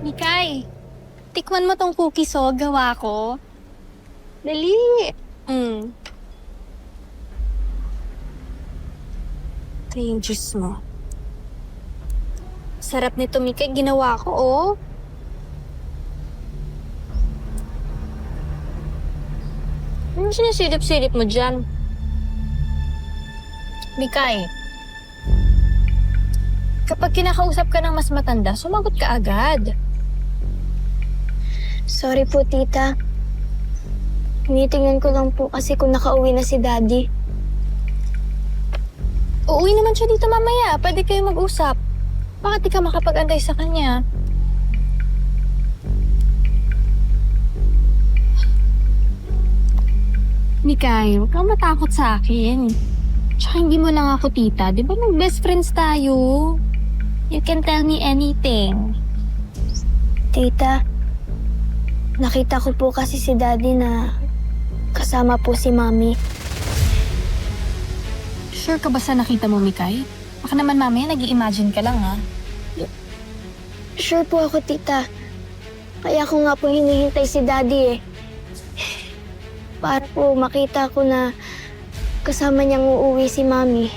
Mikay, tikman mo tong cookies gawa ko. Dali! Ito yung juice mo. Sarap nito, Mikay. Ginawa ko, Ano sinisilip-silip mo dyan? Mikay, kapag kinakausap ka ng mas matanda, sumagot ka agad. Sorry po, tita. Tinitingnan ko lang po kasi kung nakauwi na si Daddy. Uuwi naman siya dito mamaya. Pwede kayo mag-usap. Bakit di ka makapag-antay sa kanya? Mikay, huwag kang matakot sa akin. Tsaka hindi mo lang ako tita. Di ba mag-best friends tayo? You can tell me anything. Tita, nakita ko po kasi si Daddy na kasama po si Mami. Sure ka ba sa nakita mo, Mikay? Baka naman mamaya nag-i-imagine ka lang, ha? Sure po ako, tita. Kaya ko nga po hinihintay si Daddy Para po makita ko na kasama niyang uuwi si Mami.